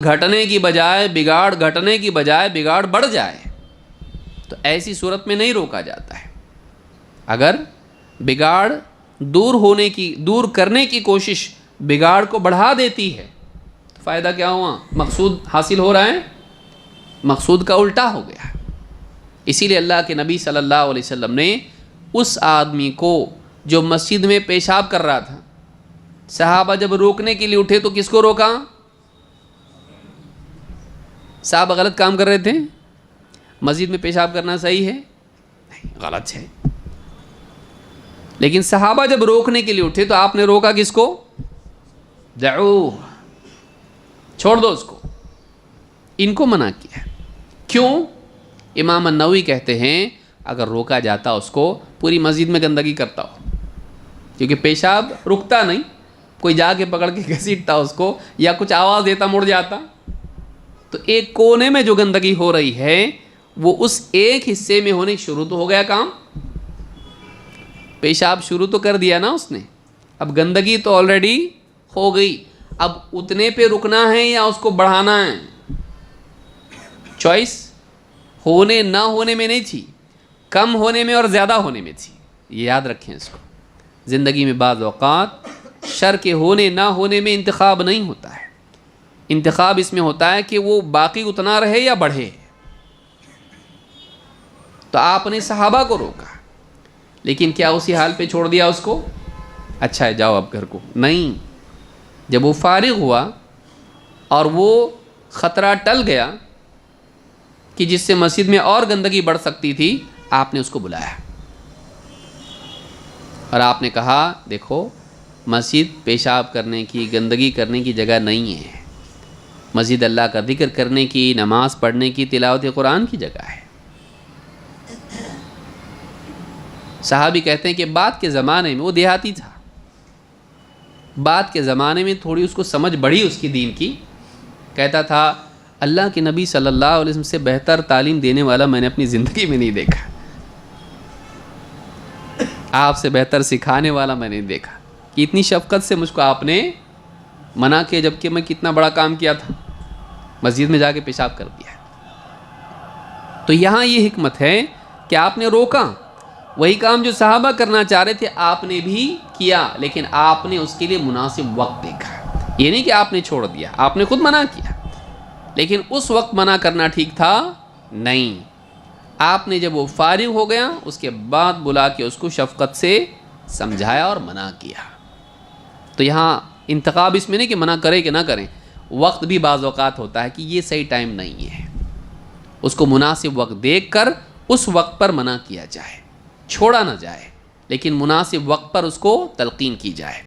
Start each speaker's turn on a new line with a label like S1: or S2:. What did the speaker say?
S1: گھٹنے کی بجائے بگاڑ بڑھ جائے تو ایسی صورت میں نہیں روکا جاتا ہے۔ اگر بگاڑ دور کرنے کی کوشش بگاڑ کو بڑھا دیتی ہے تو فائدہ کیا ہوا؟ مقصود حاصل ہو رہا ہے، مقصود کا الٹا ہو گیا۔ اسی لیے اللہ کے نبی صلی اللہ علیہ وسلم نے اس آدمی کو جو مسجد میں پیشاب کر رہا تھا، صحابہ جب روکنے کے لیے اٹھے تو کس کو روکا؟ صحابہ غلط کام کر رہے تھے؟ مسجد میں پیشاب کرنا صحیح ہے؟ نہیں، غلط ہے۔ لیکن صحابہ جب روکنے کے لیے اٹھے تو آپ نے روکا کس کو؟ دعوہ، چھوڑ دو اس کو، ان کو منع کیا۔ کیوں؟ امام النووی کہتے ہیں اگر روکا جاتا اس کو، پوری مسجد میں گندگی کرتا ہو، کیونکہ پیشاب رکتا نہیں، کوئی جا کے پکڑ کے گھسیٹتا اس کو یا کچھ آواز دیتا مڑ جاتا، تو ایک کونے میں جو گندگی ہو رہی ہے وہ اس ایک حصے میں ہونے شروع تو ہو گیا کام، پیشاب شروع تو کر دیا نا اس نے، اب گندگی تو آلریڈی ہو گئی، اب اتنے پہ رکنا ہے یا اس کو بڑھانا ہے؟ چوائس ہونے نہ ہونے میں نہیں تھی، کم ہونے میں اور زیادہ ہونے میں تھی۔ یہ یاد رکھیں اس کو، زندگی میں بعض اوقات شر کے ہونے نہ ہونے میں انتخاب نہیں ہوتا ہے، انتخاب اس میں ہوتا ہے کہ وہ باقی اتنا رہے یا بڑھے۔ تو آپ نے صحابہ کو روکا، لیکن کیا اسی حال پہ چھوڑ دیا اس کو؟ اچھا ہے جاؤ اب گھر کو؟ نہیں، جب وہ فارغ ہوا اور وہ خطرہ ٹل گیا کہ جس سے مسجد میں اور گندگی بڑھ سکتی تھی، آپ نے اس کو بلایا اور آپ نے کہا دیکھو مسجد پیشاب کرنے کی، گندگی کرنے کی جگہ نہیں ہے، مسجد اللہ کا ذکر کرنے کی، نماز پڑھنے کی، تلاوت قرآن کی جگہ ہے۔ صحابی کہتے ہیں کہ بعد کے زمانے میں، وہ دیہاتی تھا، بعد کے زمانے میں تھوڑی اس کو سمجھ بڑھی اس کی دین کی، کہتا تھا اللہ کے نبی صلی اللہ علیہ وسلم سے بہتر تعلیم دینے والا میں نے اپنی زندگی میں نہیں دیکھا، آپ سے بہتر سکھانے والا میں نے دیکھا، کہ اتنی شفقت سے مجھ کو آپ نے منع کیا، جبکہ میں کتنا بڑا کام کیا تھا، مسجد میں جا کے پیشاب کر دیا۔ تو یہاں یہ حکمت ہے کہ آپ نے روکا، وہی کام جو صحابہ کرنا چاہ رہے تھے آپ نے بھی کیا، لیکن آپ نے اس کے لیے مناسب وقت دیکھا۔ یہ نہیں کہ آپ نے چھوڑ دیا، آپ نے خود منع کیا، لیکن اس وقت منع کرنا ٹھیک تھا نہیں۔ آپ نے جب وہ فارغ ہو گیا اس کے بعد بلا کے اس کو شفقت سے سمجھایا اور منع کیا۔ تو یہاں انتخاب اس میں نہیں کہ منع کریں کہ نہ کریں، وقت بھی بعض اوقات ہوتا ہے کہ یہ صحیح ٹائم نہیں ہے، اس کو مناسب وقت دیکھ کر اس وقت پر منع کیا جائے، چھوڑا نہ جائے، لیکن مناسب وقت پر اس کو تلقین کی جائے۔